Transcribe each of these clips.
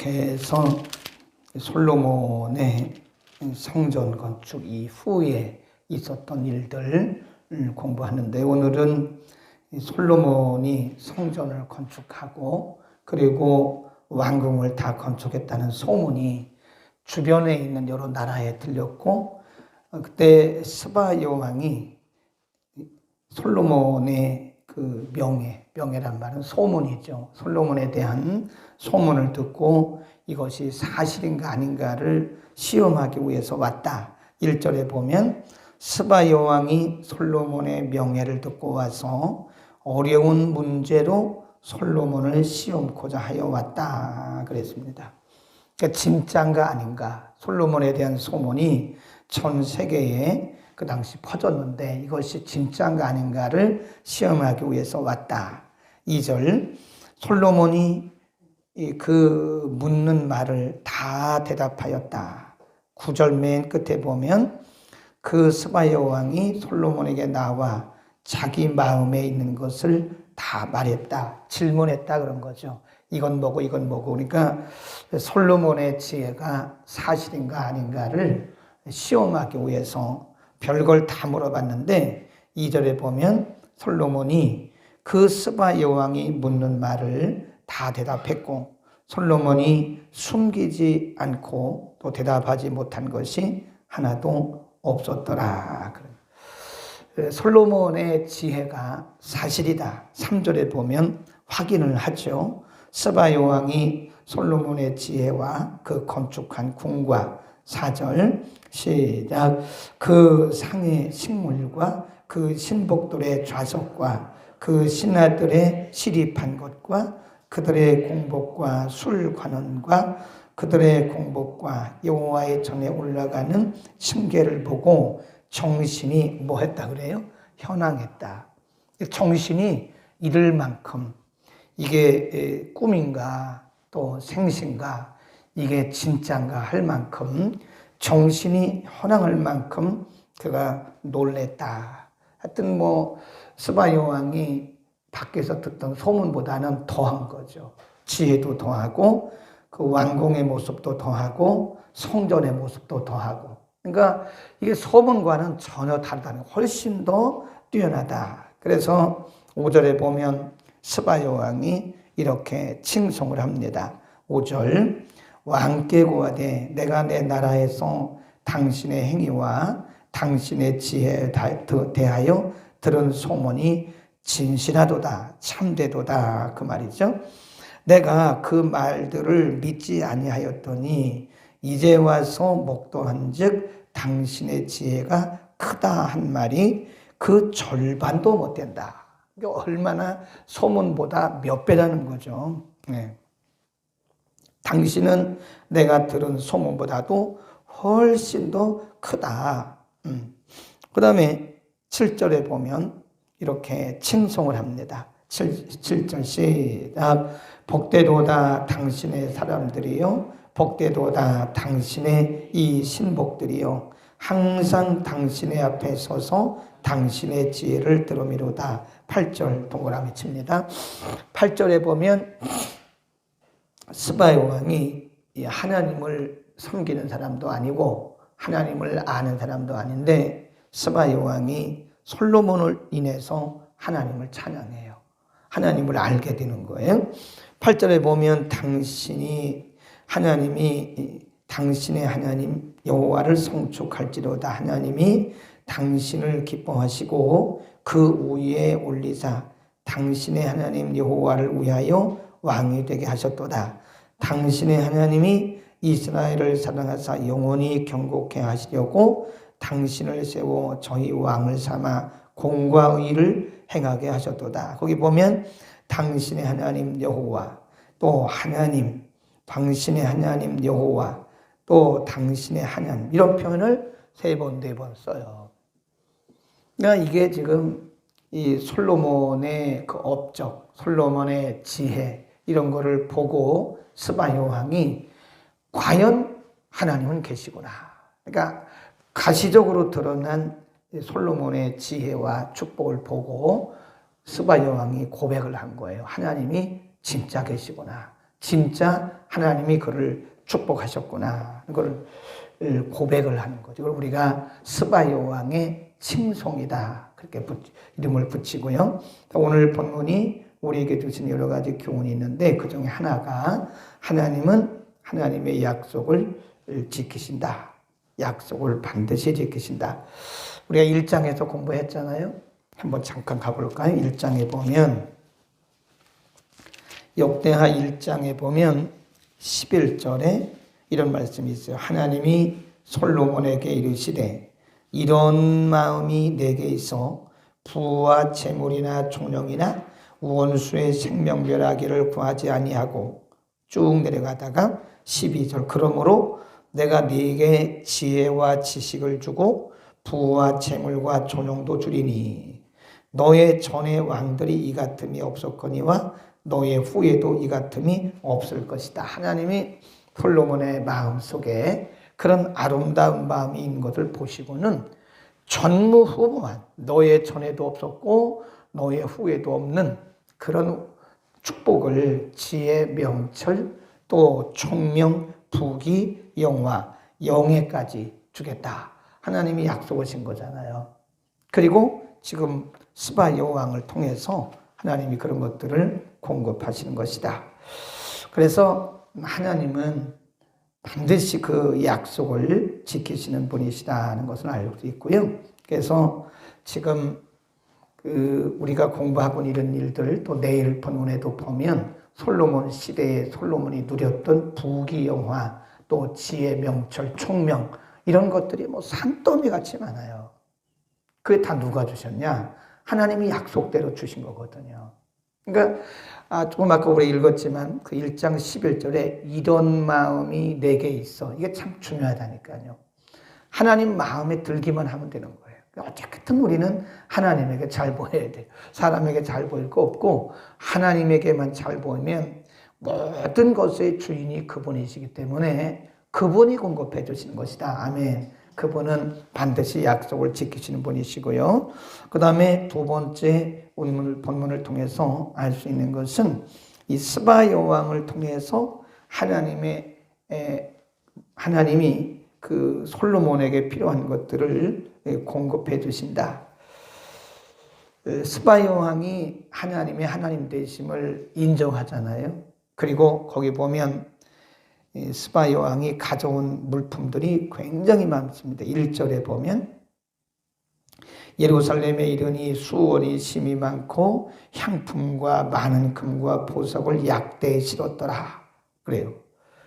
이렇게 해서 솔로몬의 성전 건축 이후에 있었던 일들을 공부하는데, 오늘은 솔로몬이 성전을 건축하고 그리고 왕궁을 다 건축했다는 소문이 주변에 있는 여러 나라에 들렸고, 그때 스바 여왕이 솔로몬의 그 명예란 말은 소문이죠. 솔로몬에 대한 소문을 듣고 이것이 사실인가 아닌가를 시험하기 위해서 왔다. 1절에 보면 스바 여왕이 솔로몬의 명예를 듣고 와서 어려운 문제로 솔로몬을 시험코자 하여 왔다 그랬습니다. 그러니까 진짜인가 아닌가, 솔로몬에 대한 소문이 전 세계에 그 당시 퍼졌는데 이것이 진짜인가 아닌가를 시험하기 위해서 왔다. 2절, 솔로몬이 그 묻는 말을 다 대답하였다. 9절 맨 끝에 보면 그 스바 여왕이 솔로몬에게 나와 자기 마음에 있는 것을 다 말했다, 질문했다 그런 거죠. 이건 뭐고 이건 뭐고. 그러니까 솔로몬의 지혜가 사실인가 아닌가를 시험하기 위해서 별걸 다 물어봤는데, 2절에 보면 솔로몬이 그 스바 여왕이 묻는 말을 다 대답했고, 솔로몬이 숨기지 않고 또 대답하지 못한 것이 하나도 없었더라. 솔로몬의 지혜가 사실이다. 3절에 보면 확인을 하죠. 스바 여왕이 솔로몬의 지혜와 그 건축한 궁과, 4절 시작, 그 상의 식물과 그 신복들의 좌석과 그 신하들의 시립한 것과 그들의 공복과 술관원과 그들의 공복과 여호와의 전에 올라가는 층계를 보고 정신이 뭐 했다 그래요? 현황했다. 정신이 이를 만큼 이게 꿈인가 또 생신가 이게 진짜인가 할 만큼 정신이 현황할 만큼 그가 놀랬다. 하여튼 스바 여왕이 밖에서 듣던 소문보다는 더한 거죠. 지혜도 더하고 그 왕궁의 모습도 더하고 성전의 모습도 더하고. 그러니까 이게 소문과는 전혀 다르다는, 훨씬 더 뛰어나다. 그래서 5절에 보면 스바 여왕이 이렇게 칭송을 합니다. 5절, 왕께 고하되 내가 내 나라에서 당신의 행위와 당신의 지혜에 대하여 들은 소문이 진실하도다, 참되도다 그 말이죠. 내가 그 말들을 믿지 아니하였더니 이제 와서 목도한즉 당신의 지혜가 크다 한 말이 그 절반도 못 된다. 그러니까 얼마나 소문보다 몇 배라는 거죠. 네. 당신은 내가 들은 소문보다도 훨씬 더 크다. 그 다음에 7절에 보면 이렇게 칭송을 합니다. 7절 시작, 복되도다 당신의 사람들이요, 복되도다 당신의 이 신복들이요, 항상 당신의 앞에 서서 당신의 지혜를 들음이로다. 8절 동그라미 칩니다. 8절에 보면 스바 여왕이 하나님을 섬기는 사람도 아니고 하나님을 아는 사람도 아닌데, 스바 여왕이 솔로몬을 인해서 하나님을 찬양해요. 하나님을 알게 되는 거예요. 8절에 보면 당신의 하나님 여호와를 송축할지로다. 하나님이 당신을 기뻐하시고 그 위에 올리사 당신의 하나님 여호와를 위하여 왕이 되게 하셨도다. 당신의 하나님이 이스라엘을 사랑하사 영원히 경고케 하시려고 당신을 세워 저희 왕을 삼아 공과 의를 행하게 하셨도다. 거기 보면 당신의 하나님 여호와, 또 하나님, 당신의 하나님 여호와, 또 당신의 하나님, 이런 표현을 3번, 4번 써요. 그러니까 이게 지금 이 솔로몬의 그 업적, 솔로몬의 지혜, 이런 거를 보고 스바 여왕이 과연 하나님은 계시구나. 그러니까 가시적으로 드러난 솔로몬의 지혜와 축복을 보고 스바 여왕이 고백을 한 거예요. 하나님이 진짜 계시구나. 진짜 하나님이 그를 축복하셨구나. 이걸 고백을 하는 거죠. 이걸 우리가 스바 여왕의 칭송이다. 그렇게 이름을 붙이고요. 오늘 본문이 우리에게 주신 여러 가지 교훈이 있는데 그 중에 하나가 하나님은 하나님의 약속을 지키신다. 약속을 반드시 지키신다. 우리가 1장에서 공부했잖아요. 한번 잠깐 가볼까요? 1장에 보면 역대하 1장에 보면 11절에 이런 말씀이 있어요. 하나님이 솔로몬에게 이르시되 이런 마음이 내게 있어 부와 재물이나 종령이나 원수의 생명멸하기를 구하지 아니하고 쭉 내려가다가 12절 그러므로 내가 네게 지혜와 지식을 주고 부와 재물과 존용도 주리니 너의 전의 왕들이 이 같음이 없었거니와 너의 후에도 이 같음이 없을 것이다. 하나님이 솔로몬의 마음속에 그런 아름다운 마음이 있는 것을 보시고는 전무후무한 너의 전에도 없었고 너의 후에도 없는 그런 축복을 지혜, 명철, 또 총명, 부귀, 영화, 영예까지 주겠다. 하나님이 약속하신 거잖아요. 그리고 지금 스바 여왕을 통해서 하나님이 그런 것들을 공급하시는 것이다. 그래서 하나님은 반드시 그 약속을 지키시는 분이시다는 것을 알 수 있고요. 그래서 지금 우리가 공부하고 있는 일들 또 내일 본문에도 보면 솔로몬 시대에 솔로몬이 누렸던 부귀 영화 또 지혜 명철 총명 이런 것들이 뭐 산더미 같이 많아요. 그게 다 누가 주셨냐? 하나님이 약속대로 주신 거거든요. 그러니까 조금 아까 우리 읽었지만 그 1장 11절에 이런 마음이 내게 있어. 이게 참 중요하다니까요. 하나님 마음에 들기만 하면 되는 거예요. 어쨌든 우리는 하나님에게 잘 보여야 돼요. 사람에게 잘 보일 거 없고 하나님에게만 잘 보이면 모든 것의 주인이 그분이시기 때문에 그분이 공급해 주시는 것이다. 아멘. 그분은 반드시 약속을 지키시는 분이시고요. 그 다음에 두 번째 본문을 통해서 알 수 있는 것은 이 스바 여왕을 통해서 하나님이 그 솔로몬에게 필요한 것들을 공급해 주신다. 스바 여왕이 하나님의 하나님 되심을 인정하잖아요. 그리고 거기 보면 스바 여왕이 가져온 물품들이 굉장히 많습니다. 1절에 보면 예루살렘에 이르니 수월이 심이 많고 향품과 많은 금과 보석을 약대에 실었더라. 그래요.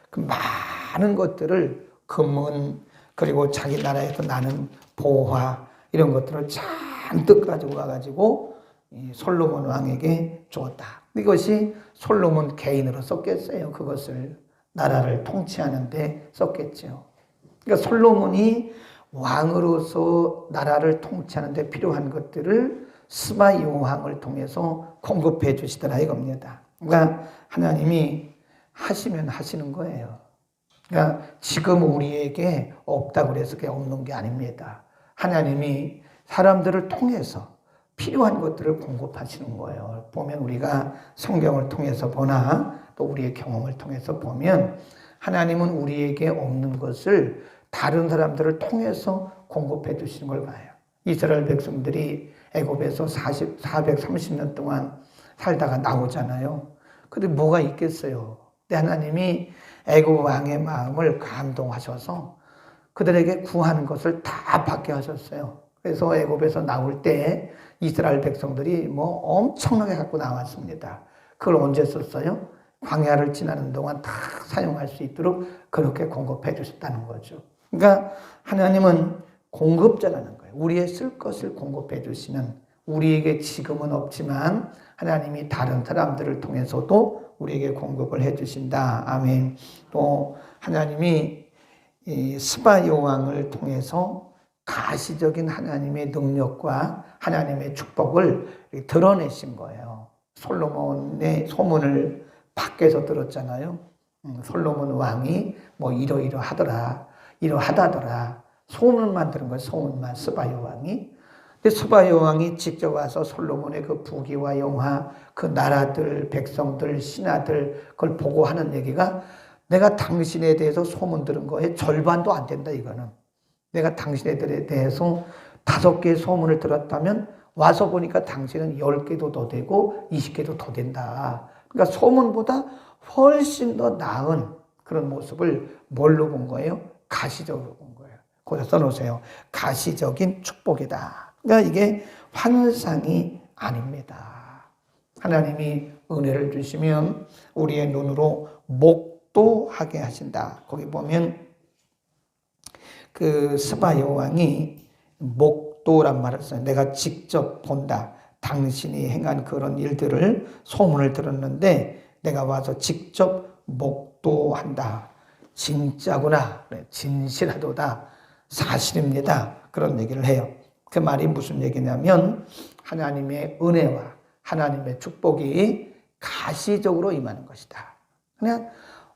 그 많은 것들을 금은 그리고 자기 나라에서 나는 보화 이런 것들을 잔뜩 가지고 와가지고 솔로몬 왕에게 주었다. 이것이 솔로몬 개인으로 썼겠어요. 그것을 나라를 통치하는 데 썼겠죠. 그러니까 솔로몬이 왕으로서 나라를 통치하는 데 필요한 것들을 스바 여왕을 통해서 공급해 주시더라 이겁니다. 그러니까 하나님이 하시면 하시는 거예요. 그러니까 지금 우리에게 없다고 그래서 그게 없는 게 아닙니다. 하나님이 사람들을 통해서 필요한 것들을 공급하시는 거예요. 보면 우리가 성경을 통해서 보나 또 우리의 경험을 통해서 보면 하나님은 우리에게 없는 것을 다른 사람들을 통해서 공급해 주시는 걸 봐요. 이스라엘 백성들이 애굽에서 430년 동안 살다가 나오잖아요. 근데 뭐가 있겠어요? 근데 하나님이 애굽 왕의 마음을 감동하셔서 그들에게 구하는 것을 다 받게 하셨어요. 그래서 애굽에서 나올 때 이스라엘 백성들이 뭐 엄청나게 갖고 나왔습니다. 그걸 언제 썼어요? 광야를 지나는 동안 다 사용할 수 있도록 그렇게 공급해 주셨다는 거죠. 그러니까 하나님은 공급자라는 거예요. 우리의 쓸 것을 공급해 주시는, 우리에게 지금은 없지만 하나님이 다른 사람들을 통해서도 우리에게 공급을 해 주신다. 아멘. 또 하나님이 이 스바 여왕을 통해서 가시적인 하나님의 능력과 하나님의 축복을 드러내신 거예요. 솔로몬의 소문을 밖에서 들었잖아요. 솔로몬 왕이 뭐 이러이러하더라, 이러하다더라. 소문만 들은 거예요. 소문만. 스바 여왕이. 근데 스바 여왕이 직접 와서 솔로몬의 그 부귀와 영화, 그 나라들, 백성들, 신하들 그걸 보고 하는 얘기가 내가 당신에 대해서 소문 들은 거에 절반도 안 된다 이거는. 내가 당신에 대해서 5개의 소문을 들었다면 와서 보니까 당신은 10개도 더 되고 20개도 더 된다. 그러니까 소문보다 훨씬 더 나은 그런 모습을 뭘로 본 거예요? 가시적으로 본 거예요. 거기다 써놓으세요. 가시적인 축복이다. 그러니까 이게 환상이 아닙니다. 하나님이 은혜를 주시면 우리의 눈으로 목도하게 하신다. 거기 보면 그 스바 여왕이 목도란 말을 써요. 내가 직접 본다. 당신이 행한 그런 일들을 소문을 들었는데 내가 와서 직접 목도한다. 진짜구나. 진실하도다. 사실입니다. 그런 얘기를 해요. 그 말이 무슨 얘기냐면 하나님의 은혜와 하나님의 축복이 가시적으로 임하는 것이다. 그냥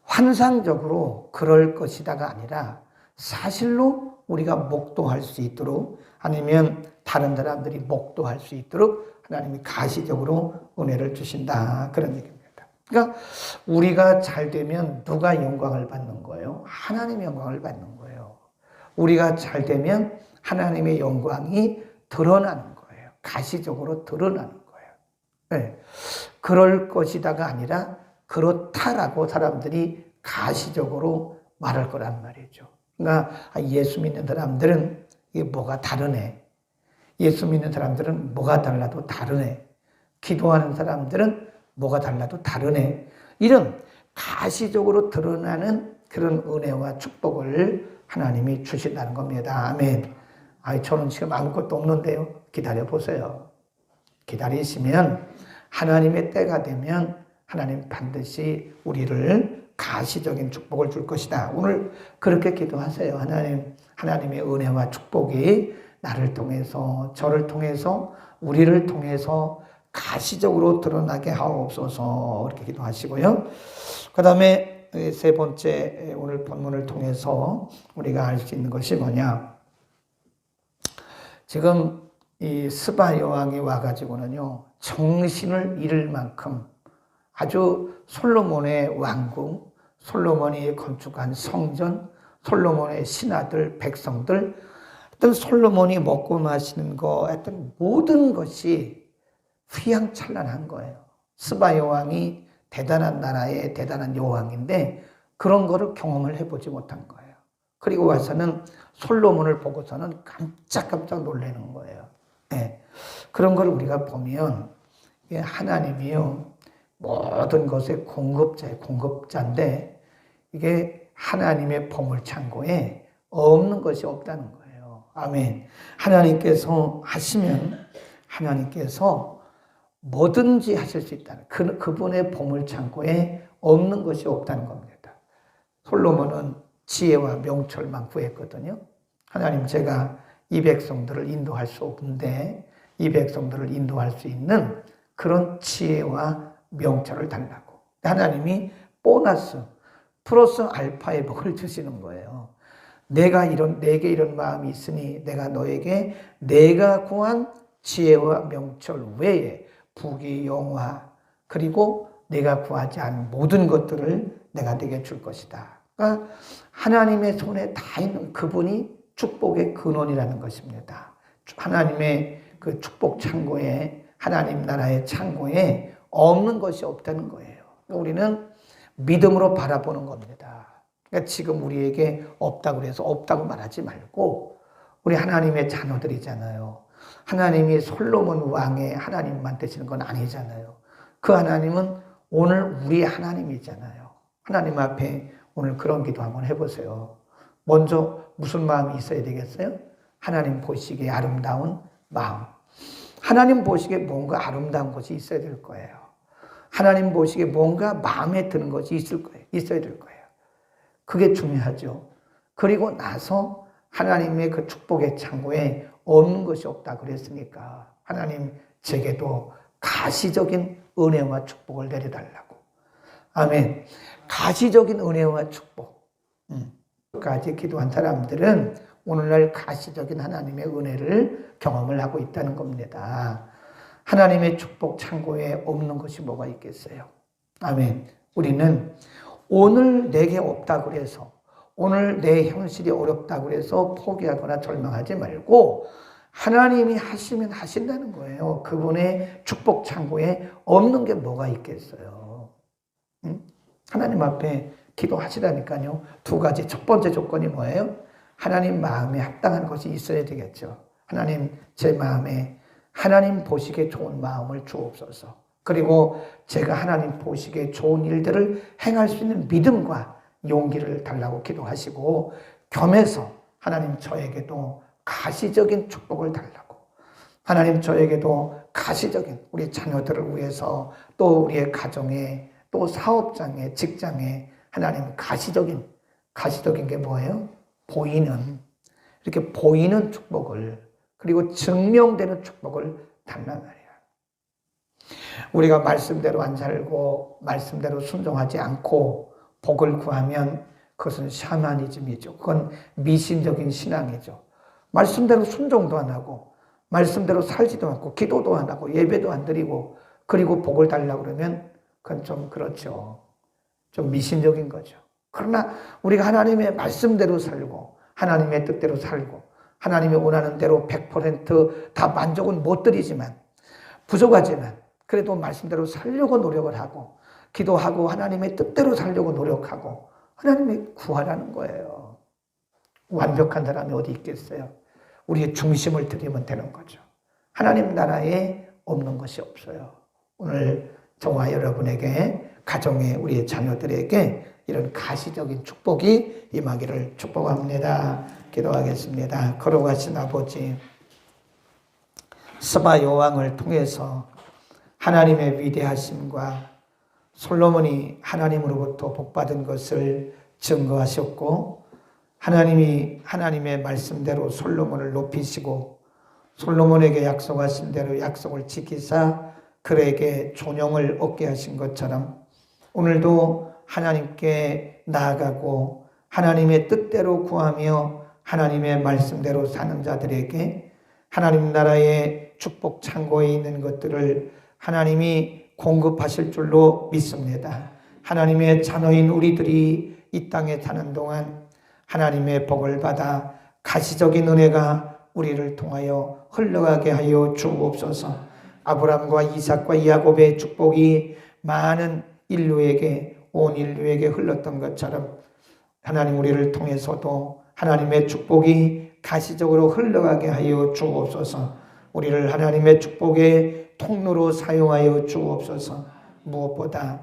환상적으로 그럴 것이다가 아니라 사실로 우리가 목도할 수 있도록 아니면 다른 사람들이 목도할 수 있도록 하나님이 가시적으로 은혜를 주신다. 그런 얘기입니다. 그러니까 우리가 잘 되면 누가 영광을 받는 거예요? 하나님의 영광을 받는 거예요. 우리가 잘 되면 하나님의 영광이 드러나는 거예요. 가시적으로 드러나는 거예요. 네. 그럴 것이다가 아니라 그렇다라고 사람들이 가시적으로 말할 거란 말이죠. 그러니까 예수 믿는 사람들은 이게 뭐가 다르네. 예수 믿는 사람들은 뭐가 달라도 다르네. 기도하는 사람들은 뭐가 달라도 다르네. 이런 가시적으로 드러나는 그런 은혜와 축복을 하나님이 주신다는 겁니다. 아멘. 저는 지금 아무것도 없는데요. 기다려 보세요. 기다리시면 하나님의 때가 되면 하나님 반드시 우리를 가시적인 축복을 줄 것이다. 오늘 그렇게 기도하세요. 하나님의 은혜와 축복이 나를 통해서, 저를 통해서, 우리를 통해서 가시적으로 드러나게 하옵소서. 이렇게 기도하시고요. 그 다음에 세 번째 오늘 본문을 통해서 우리가 알 수 있는 것이 뭐냐. 지금 이 스바 여왕이 와가지고는요, 정신을 잃을 만큼 아주 솔로몬의 왕궁, 솔로몬이 건축한 성전, 솔로몬의 신하들, 백성들, 어떤 솔로몬이 먹고 마시는 거, 어떤 모든 것이 휘황찬란한 거예요. 스바 여왕이 대단한 나라의 대단한 여왕인데 그런 거를 경험을 해보지 못한 거예요. 그리고 와서는 솔로몬을 보고서는 깜짝깜짝 놀라는 거예요. 네. 그런 걸 우리가 보면 하나님이요, 모든 것의 공급자인데 이게 하나님의 보물창고에 없는 것이 없다는 거예요. 아멘. 하나님께서 하시면 하나님께서 뭐든지 하실 수 있다는 그분의 보물창고에 없는 것이 없다는 겁니다. 솔로몬은 지혜와 명철만 구했거든요. 하나님, 제가 이 백성들을 인도할 수 없는데 이 백성들을 인도할 수 있는 그런 지혜와 명철을 달라고. 하나님이 보너스 플러스 알파의 복을 주시는 거예요. 내게 이런 마음이 있으니 내가 너에게 내가 구한 지혜와 명철 외에 부귀 영화 그리고 내가 구하지 않은 모든 것들을 내가 네게 줄 것이다. 그러니까 하나님의 손에 다 있는 그분이 축복의 근원이라는 것입니다. 하나님의 그 축복 창고에, 하나님 나라의 창고에 없는 것이 없다는 거예요. 우리는 믿음으로 바라보는 겁니다. 그러니까 지금 우리에게 없다고 그래서 없다고 말하지 말고 우리 하나님의 자녀들이잖아요. 하나님이 솔로몬 왕의 하나님만 되시는 건 아니잖아요. 그 하나님은 오늘 우리 하나님이잖아요. 하나님 앞에 오늘 그런 기도 한번 해보세요. 먼저 무슨 마음이 있어야 되겠어요? 하나님 보시기에 아름다운 마음. 하나님 보시기에 뭔가 아름다운 것이 있어야 될 거예요. 하나님 보시기에 뭔가 마음에 드는 것이 있어야 될 거예요. 그게 중요하죠. 그리고 나서 하나님의 그 축복의 창고에 없는 것이 없다 그랬으니까 하나님 제게도 가시적인 은혜와 축복을 내려달라고. 아멘. 가시적인 은혜와 축복. 까지 기도한 사람들은 오늘날 가시적인 하나님의 은혜를 경험을 하고 있다는 겁니다. 하나님의 축복 창고에 없는 것이 뭐가 있겠어요? 아멘. 우리는 오늘 내게 없다고 그래서, 오늘 내 현실이 어렵다고 그래서 포기하거나 절망하지 말고 하나님이 하시면 하신다는 거예요. 그분의 축복 창고에 없는 게 뭐가 있겠어요? 하나님 앞에 기도하시라니까요. 두 가지. 첫 번째 조건이 뭐예요? 하나님 마음에 합당한 것이 있어야 되겠죠. 하나님, 제 마음에 하나님 보시기에 좋은 마음을 주옵소서. 그리고 제가 하나님 보시기에 좋은 일들을 행할 수 있는 믿음과 용기를 달라고 기도하시고, 겸해서 하나님 저에게도 가시적인 축복을 달라고, 하나님 저에게도 가시적인 우리 자녀들을 위해서, 또 우리의 가정에, 또 사업장에, 직장에 하나님 가시적인 게 뭐예요? 이렇게 보이는 축복을, 그리고 증명되는 축복을 달란 말이야. 우리가 말씀대로 안 살고 말씀대로 순종하지 않고 복을 구하면 그것은 샤머니즘이죠. 그건 미신적인 신앙이죠. 말씀대로 순종도 안 하고 말씀대로 살지도 않고 기도도 안 하고 예배도 안 드리고 그리고 복을 달라고 그러면 그건 좀 그렇죠. 좀 미신적인 거죠. 그러나 우리가 하나님의 말씀대로 살고 하나님의 뜻대로 살고 하나님이 원하는 대로 100% 만족은 못 드리지만, 부족하지만 그래도 말씀대로 살려고 노력을 하고 기도하고 하나님의 뜻대로 살려고 노력하고 하나님이 구하라는 거예요. 완벽한 사람이 어디 있겠어요? 우리의 중심을 드리면 되는 거죠. 하나님 나라에 없는 것이 없어요. 오늘 저와 여러분에게, 가정에, 우리의 자녀들에게 이런 가시적인 축복이 임하기를 축복합니다. 기도하겠습니다. 걸어가신 아버지, 스바 여왕을 통해서 하나님의 위대하심과 솔로몬이 하나님으로부터 복받은 것을 증거하셨고, 하나님이 하나님의 말씀대로 솔로몬을 높이시고 솔로몬에게 약속하신 대로 약속을 지키사 그에게 존영을 얻게 하신 것처럼 오늘도 하나님께 나아가고 하나님의 뜻대로 구하며 하나님의 말씀대로 사는 자들에게 하나님 나라의 축복 창고에 있는 것들을 하나님이 공급하실 줄로 믿습니다. 하나님의 자녀인 우리들이 이 땅에 사는 동안 하나님의 복을 받아 가시적인 은혜가 우리를 통하여 흘러가게 하여 주옵소서. 아브라함과 이삭과 야곱의 축복이 많은 인류에게, 온 인류에게 흘렀던 것처럼 하나님 우리를 통해서도 하나님의 축복이 가시적으로 흘러가게 하여 주옵소서. 우리를 하나님의 축복의 통로로 사용하여 주옵소서. 무엇보다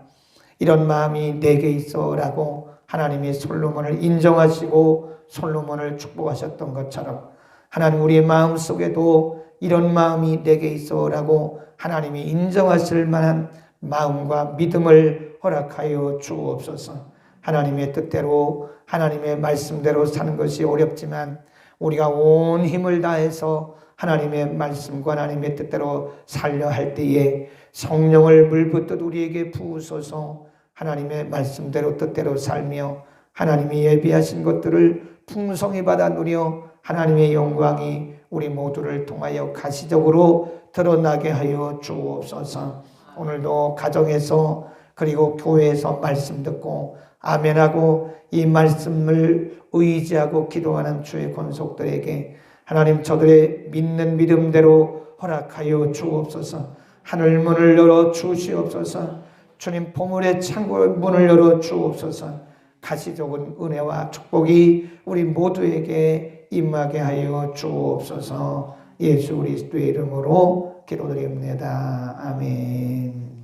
이런 마음이 내게 있어라고 하나님이 솔로몬을 인정하시고 솔로몬을 축복하셨던 것처럼 하나님 우리의 마음속에도 이런 마음이 내게 있어라고 하나님이 인정하실 만한 마음과 믿음을 허락하여 주옵소서. 하나님의 뜻대로 하나님의 말씀대로 사는 것이 어렵지만 우리가 온 힘을 다해서 하나님의 말씀과 하나님의 뜻대로 살려 할 때에 성령을 물붓듯 우리에게 부으소서. 하나님의 말씀대로 뜻대로 살며 하나님이 예비하신 것들을 풍성히 받아 누려 하나님의 영광이 우리 모두를 통하여 가시적으로 드러나게 하여 주옵소서. 오늘도 가정에서 그리고 교회에서 말씀 듣고 아멘하고 이 말씀을 의지하고 기도하는 주의 권속들에게 하나님 저들의 믿는 믿음대로 허락하여 주옵소서. 하늘 문을 열어 주시옵소서. 주님 보물의 창고의 문을 열어 주옵소서. 가시적인 은혜와 축복이 우리 모두에게 임하게 하여 주옵소서. 예수 그리스도의 이름으로 기도드립니다. 아멘.